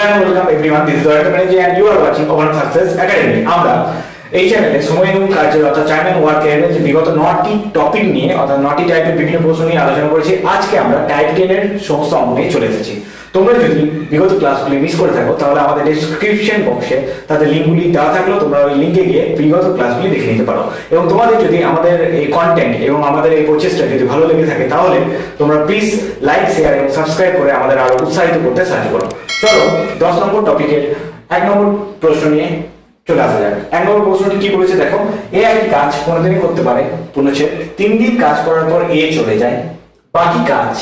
and welcome everyone. This is Dr. Banerjee and you are watching Open Success Academy. আমরা এই চ্যানেলে সময় এবং কাজের অর্থাৎ টাইম এন্ড ওয়ার্কের যে বিগত 9টি টপিক নিয়ে অর্থাৎ 9টি টাইপের বিভিন্ন প্রশ্ন নিয়ে আলোচনা করেছি। আজকে আমরা টাইপ 10 এর সমস্ত অঙ্ক নিয়ে চলে এসেছি। তোমরা যদি বিগত ক্লাসগুলি মিস করে থাকো তাহলে আমাদের ডেসক্রিপশন বক্সে তাদের লিংকগুলি দেওয়া থাকলো, তোমরা ওই লিংকে গিয়ে বিগত ক্লাসগুলি দেখে নিতে পারো। এবং তোমাদের যদি আমাদের এই কন্টেন্ট এবং আমাদের এই প্রচেষ্টা যদি ভালো লেগে থাকে তাহলে তোমরা প্লিজ লাইক, শেয়ার এবং সাবস্ক্রাইব করে আমাদের আরো উৎসাহিত করতে সাহায্য করো। চলো 10 নম্বর টপিকের 1 নম্বর প্রশ্ন নিয়ে চলে আসা যাক। 1 নম্বর প্রশ্নটি কি বলেছে দেখো, এ একটি কাজ 15 দিনে করতে পারে, পূর্ণচ্ছেদ 3 দিন কাজ করার পর এ চলে যায়, বাকি কাজ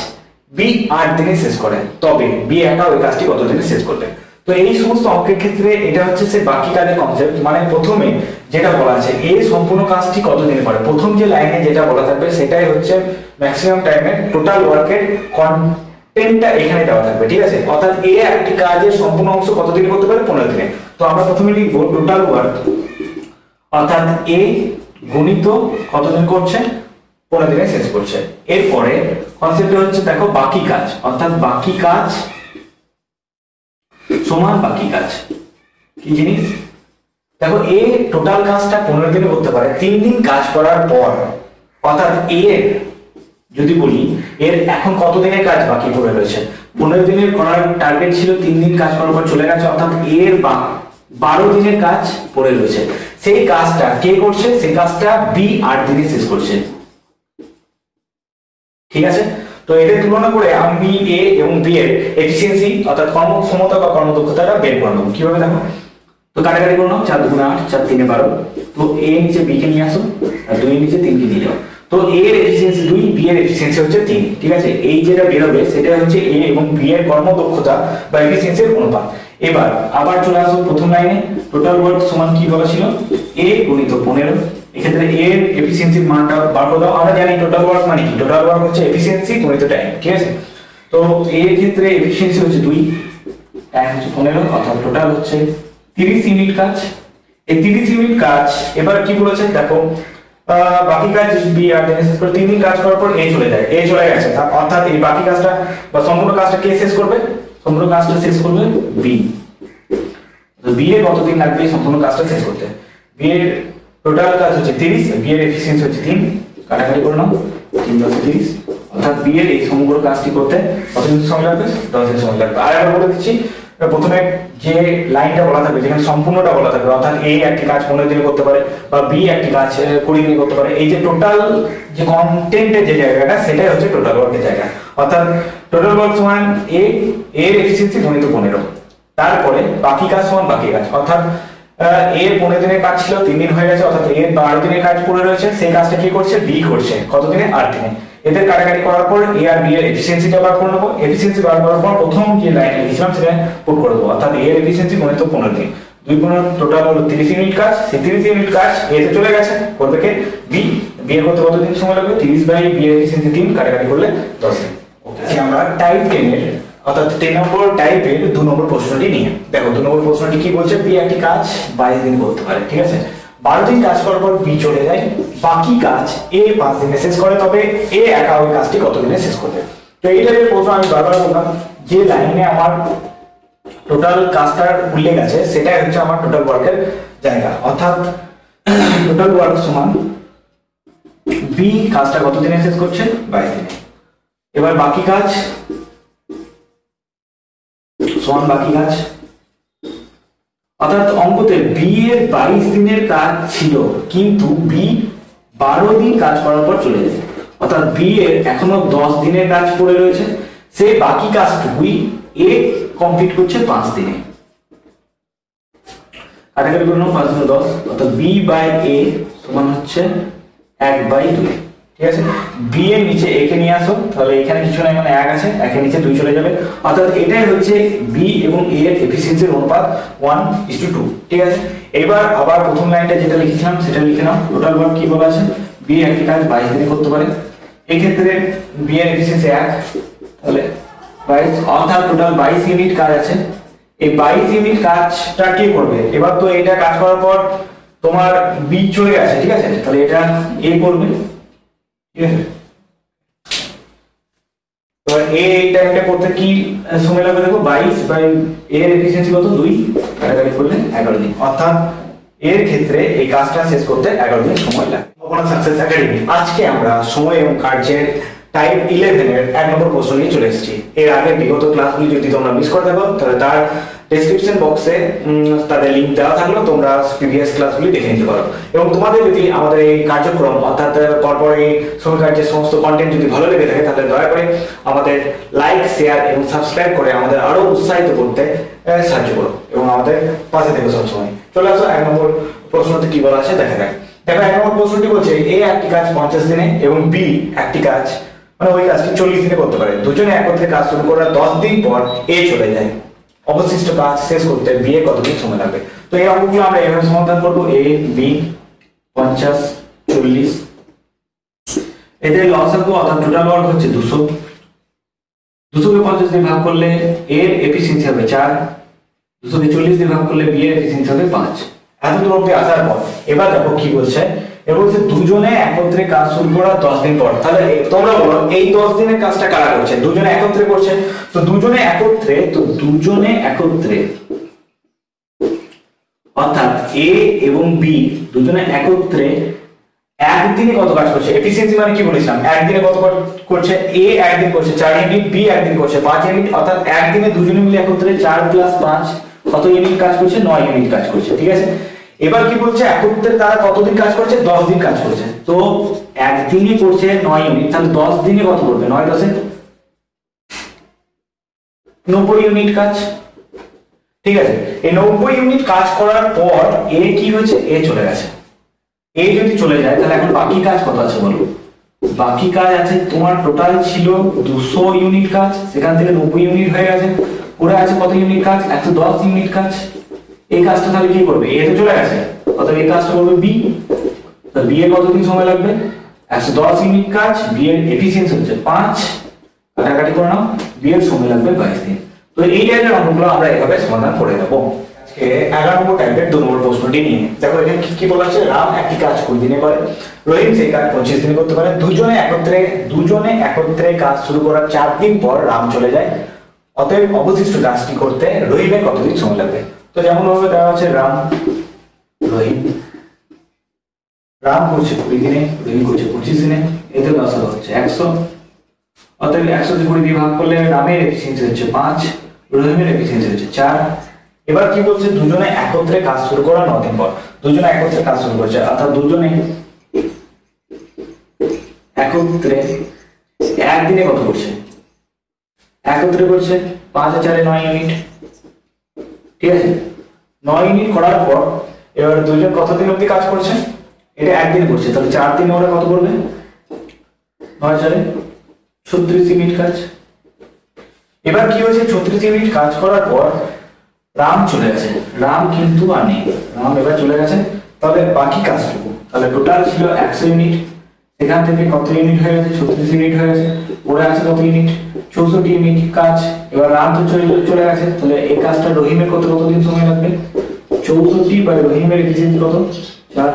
বি 8 দিনে শেষ করে, তবে বি একা ওই কাজটি কত দিনে শেষ করবে? তো এই সমস্ত অঙ্কের ক্ষেত্রে এটা হচ্ছে সে বাকি কাজের কনসেপ্ট। মানে প্রথমে যেটা বলা আছে এ সম্পূর্ণ কাজটি কত দিনে পারে, প্রথম যে লাইনে যেটা বলা থাকবে সেটাই হচ্ছে ম্যাক্সিমাম টাইমের টোটাল ওয়ার্কের কন্টেন্টটা এখানে দেওয়া থাকবে, ঠিক আছে? অর্থাৎ এ একটি কাজের সম্পূর্ণ অংশ কত দিনে করতে পারে, 15 দিনে। তো আমরা প্রথমে লিখব টোটাল ওয়ার্ক অর্থাৎ এ গুণিত কতদিন করছে, 15 দিনে শেষ করছে। এরপরে কনসেপ্ট হচ্ছে দেখো বাকি কাজ অর্থাৎ বাকি কাজ সমান বাকি কাজ। কি জিনিস দেখো, এ টোটাল কাজটা 15 দিনে করতে পারে, 3 দিন কাজ করার পর অর্থাৎ এ যদি বলি এর এখন কত দিনের কাজ বাকি পড়ে রয়েছে, 15 দিনের করার টার্গেট ছিল, 3 দিন কাজ করার পর চলে গেছে, অর্থাৎ এর 12 দিনের কাজ পড়ে রয়েছে। সেই কাজটা কে করছে, সেই কাজটা বি 8 দিনে শেষ করছে, ঠিক আছে? তো এদের তুলনা করে আমি এ এবং বি এর এফিসিয়েন্সি অর্থাৎ কর্মক্ষমতা বা কর্মদক্ষতাটা বের করে নেব। কিভাবে দেখো, তো কাটাকাটি করে নাও, 4 2 8 4 3 12। তো এ নিচে বি কে নিয়ে আসো আর 2 নিচে 3 কে নিয়ে যাও। তো এ এর এফিসিয়েন্সি 2, বি এর এফিসিয়েন্সি হচ্ছে 3, ঠিক আছে? এই যেটা বের হবে সেটা হচ্ছে এ এবং বি এর কর্মদক্ষতা বা এফিসিয়েন্সির অনুপাত। এবার আবার চলে আসো প্রথম লাইনে, টোটাল ওয়ার্ক সমান কি বলা ছিল, এ গুণিত 15। এক্ষেত্রে এ এর এফিসিয়েন্সির মানটা বার করে দাও। আমরা জানি টোটাল ওয়ার্ক মানে কি, টোটাল ওয়ার্ক হচ্ছে এফিসিয়েন্সি গুণিত টাইম, ঠিক আছে? তো এ এর ক্ষেত্রে এফিসিয়েন্সি হচ্ছে 2, টাইম হচ্ছে 15, অর্থাৎ টোটাল হচ্ছে 30 ইউনিট কাজ। এই 30 ইউনিট কাজ এবার কি বলেছে দেখো, বাকি কাজ বি 8 দিনে শেষ করে, 3 দিন কাজ করার পর এ চলে যায়, এ চলে গেছে, অর্থাৎ এই বাকি কাজটা বা সম্পূর্ণ কাজটা কে শেষ করবে, সম্পূর্ণ কাজটা শেষ করবে বি। তো বি এর কতদিন লাগবে সম্পূর্ণ কাজটা শেষ করতে? বি এর টোটাল কাজ হচ্ছে 30, বি এর এফিসিয়েন্সি হচ্ছে 3, কাটাকাটি করে নাও, 3 10 30, অর্থাৎ বি এর এই সমগ্র কাজটি করতে কতদিন সময় লাগবে, 10 দিন সময় লাগবে। আর একবার বলে দিচ্ছি, প্রথমে যে লাইনটা বলা থাকবে যেখানে সম্পূর্ণটা বলা থাকবে, অর্থাৎ এ একটি কাজ 15 দিনে করতে পারে বা বি একটি কাজ 20 দিনে করতে পারে, এই যে টোটাল যে কন্টেন্টের যে জায়গাটা সেটাই হচ্ছে টোটাল ওয়ার্কের জায়গা। অর্থাৎ টোটাল ওয়ার্ক সমান এ এর এফিসিয়েন্সি গুণিত 15। তারপরে বাকি কাজ সমান বাকি কাজ, অর্থাৎ এর 15 দিনের কাজ ছিল, 3 দিন হয়ে গেছে, অর্থাৎ এর 12 দিনের কাজ পড়ে রয়েছে, সেই কাজটা কি করছে, বি করছে, কত দিনে, 8 দিনে। এদের কাটাকাটি করার পর এ আর বি এর এফিসিয়েন্সিটা বার করে নেবো। এফিসিয়েন্সি বার করার পর প্রথম যে লাইন লিখেছিলাম সেটা পুট করে দেবো, অর্থাৎ এর এফিসিয়েন্সি গুণিত 15 দিন, 2 15 টোটাল হলো 30 ইউনিট কাজ। সেই 30 ইউনিট কাজ এতে চলে গেছে, করবে কে, বি। বি এর করতে কতদিন সময় লাগবে, 30 বাই বি এর এফিসিয়েন্সি 3, কাটাকাটি করলে 10 দিন। ওকে, আমরা টাইপ 10 এর অর্থাৎ 10 নম্বর টাইপের 2 নম্বর প্রশ্নটি নিয়ে দেখো। 2 নম্বর প্রশ্নটি কি বলছে, বি একটি কাজ 22 দিন করতে পারে, ঠিক আছে? 12 দিন কাজ করার পর বি চলে যায়, বাকি কাজ এ 5 দিনে শেষ করে, তবে এ একা ওই কাজটি কত দিনে শেষ করবে? তো এই টাইপের প্রশ্ন আমি বারবার বললাম যে লাইনে আমার টোটাল কাজটার উল্লেখ আছে সেটাই হচ্ছে আমার টোটাল ওয়ার্কের জায়গা, অর্থাৎ টোটাল ওয়ার্ক সমান বি কাজটা কত দিনে শেষ করছে, 22 দিনে। এবার বাকি কাজ সমান বাকি কাজ, অর্থাৎ অঙ্কতে বি এর 22 দিনের কাজ ছিল কিন্তু বি 12 দিন কাজ করার পর চলে যায়, অর্থাৎ বি এর এখনো 10 দিনের কাজ পড়ে রয়েছে, সে বাকি কাজটুকুই এ কমপ্লিট করছে 5 দিনে। কাটাকাটি করে নাও, 5 × 10, অর্থাৎ বি বাই এ সমান হচ্ছে 1/2, ঠিক আছে? বি এর নিচে এ কে নিয়ে আসো, তাহলে এখানে কিছু নাই, মানে 1 আছে, 1 এর নিচে 2 চলে যাবে, অর্থাৎ এটাই হচ্ছে বি এবং এ এর এফিসিয়েন্সির অনুপাত 1:2, ঠিক আছে? এবার আবার প্রথম লাইনটা যেটা লিখেছিলাম সেটা লিখে নাও। টোটাল ওয়ার্ক কি বলা আছে, বি একটি কাজ 22 দিনে করতে পারে, এই ক্ষেত্রে বি এর এফিসিয়েন্সি 1, তাহলে 22, অর্থাৎ টোটাল 22 ইউনিট কাজ আছে। এই 22 ইউনিট কাজটা কে করবে? এবার তো এটা কাজ করার পর তোমার বি চলে গেছে, ঠিক আছে? তাহলে এটা এ করবে, ঠিক আছে? তো তো এই টাইমটা করতে কি সময় লাগবে দেখো 22 বাই এর এফিসিয়েন্সি কত 2 কাটাকাটি করলে 11 দিন, অর্থাৎ এর ক্ষেত্রে এই কাজটা শেষ করতে 11 দিন সময় লাগে। অপনা সাকসেস একাডেমি আজকে আমরা সময় এবং কার্যের টাইপ 11 এর 1 নম্বর প্রশ্ন নিয়ে চলে এসেছি। এর আগে বিগত ক্লাসগুলি যদি তোমরা মিস করে থাকো তাহলে তার ডেসক্রিপশন বক্সে তাদের লিংক দেওয়া থাকলো, তোমরা প্রিভিয়াস ক্লাসগুলি দেখে নিতে পারো। এবং তোমাদের যদি আমাদের এই কার্যক্রম অর্থাৎ পরপর এই সময় কার্যের সমস্ত কন্টেন্ট যদি ভালো লেগে থাকে তাহলে দয়া করে আমাদের লাইক, শেয়ার এবং সাবস্ক্রাইব করে আমাদের আরো উৎসাহিত করতে সাহায্য করো এবং আমাদের পাশে থেকো সবসময়। চলে আসো 1 নম্বর প্রশ্নতে কি বলা আছে দেখা যাক। দেখো 1 নম্বর প্রশ্নটি বলছে এ একটি কাজ 50 দিনে এবং বি একটি কাজ মানে ওই কাজটি 40 দিনে করতে পারে। দুজনে একত্রে কাজ শুরু করার 10 দিন পর এ চলে যায়, অবশিষ্ট কাজ শেষ করতে বি এর কতদিন সময় লাগবে? তো এই অঙ্কগুলো আমরা এভাবে সমাধান করব। এ বি 50 40, এদের লসাগু অর্থাৎ টোটাল ওয়ার্ক হচ্ছে 200, 200 কে 50 দিয়ে ভাগ করলে এর এফিসিয়েন্সি হবে 4, 200 কে 40 দিয়ে ভাগ করলে বি এর এফিসিয়েন্সি হবে 5। এত দূর অবধি আসার পর এবার দেখো কি বলছে, এবার বলছে দুজনে একত্রে কাজ শুরু করার 10 দিন পর। তাহলে তোমরা বলো এই 10 দিনের কাজটা কারা করছে? দুজনে একত্রে করছে। তো দুজনে একত্রে অর্থাৎ এ এবং বি দুজনে একত্রে একদিনে কত কাজ করছে? এফিসিয়েন্সি মানে কি বলেছিলাম, একদিনে কত করছে? এ একদিন করছে 4 ইউনিট, বি একদিন করছে 5 ইউনিট, অর্থাৎ একদিনে দুজনে মিলে একত্রে 4 + 5 কত ইউনিট কাজ করছে? 9 ইউনিট কাজ করছে। ঠিক আছে, এবার কি বলছে একত্রে তারা কতদিন কাজ করছে? 10 দিন কাজ করছে। তো একদিনে করছে 9 ইউনিট, তাহলে 10 দিনে কত করবে? 9 × 10 90 ইউনিট কাজ। ঠিক আছে, এই 90 ইউনিট কাজ করার পর এ কি হয়েছে? এ চলে গেছে। এ যদি চলে যায় তাহলে এখন বাকি কাজ কত আছে বলো? বাকি কাজ আছে তোমার টোটাল ছিল 200 ইউনিট কাজ, সেখান থেকে 90 ইউনিট হয়ে গেছে, পড়ে আছে কত ইউনিট কাজ? 110 ইউনিট কাজ। এই কাজটা তাহলে কি করবে? এ তো চলে গেছে, অর্থাৎ এই কাজটা করবে বি। তাহলে বি এর কতদিন সময় লাগবে? 110 ইউনিট কাজ, বি এর এফিসিয়েন্সি হচ্ছে 5, কাটাকাটি করে নাও, বি এর সময় লাগবে 22 দিন। তো এই টাইপের অঙ্কগুলো আমরা এভাবে সমাধান করে দেবো। আজকে 11 নম্বর টাইপের 2 নম্বর প্রশ্নটি নিয়ে দেখো এখানে কি বলা আছে, রাম একটি কাজ 20 দিনে করে, রহিম সেই কাজ 25 দিনে করতে পারে। দুজনে একত্রে কাজ শুরু করার 4 দিন পর রাম চলে যায়, অতএব অবশিষ্ট কাজটি করতে রহিমের কতদিন সময় লাগবে? তো যেমন ভাবে দেওয়া আছে রাম করছে 20 দিনে, রহিম করছে 25 দিনে, এতে লসাগু হচ্ছে 100, অতএব 100 দিয়ে 20 দিয়ে ভাগ করলে রামের এফিসিয়েন্সি হচ্ছে 5, রহিমের এফিসিয়েন্সি হচ্ছে 4। এবার কি বলছে? দুজনে একত্রে কাজ শুরু করার 9 দিন পর দুজনে একত্রে কাজ শুরু করছে, অর্থাৎ দুজনে একত্রে একদিনে কত করছে? একত্রে করছে 5 আর 4 9 ইউনিট। ঠিক আছে, 9 ইউনিট করার পর এবার দুজন কতদিন অবধি কাজ করছে? এটা একদিন করছে, তাহলে 4 দিনে ওরা কত করবে? 9 4 36 ইউনিট কাজ। এবার কি হয়েছে? 36 ইউনিট কাজ করার পর রাম চলে গেছে, রাম কিন্তু আর নেই, রাম এবার চলে গেছে। তাহলে বাকি কাজটুকু, তাহলে টোটাল ছিল 100 ইউনিট, সেখান থেকে কত ইউনিট হয়ে গেছে? 36 ইউনিট হয়ে গেছে, ওরা আছে কত ইউনিট? 64 ইউনিট কাজ। এবার রাম তো চলে গেছে, তাহলে এই কাজটা রহিমের কতদিন সময় লাগবে? 64 বাই রহিমের এফিসিয়েন্সি কত? 4,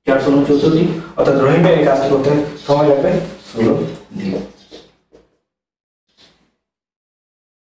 4 × 64, অর্থাৎ রহিমের এই কাজটা করতে সময় লাগবে 16 দিন।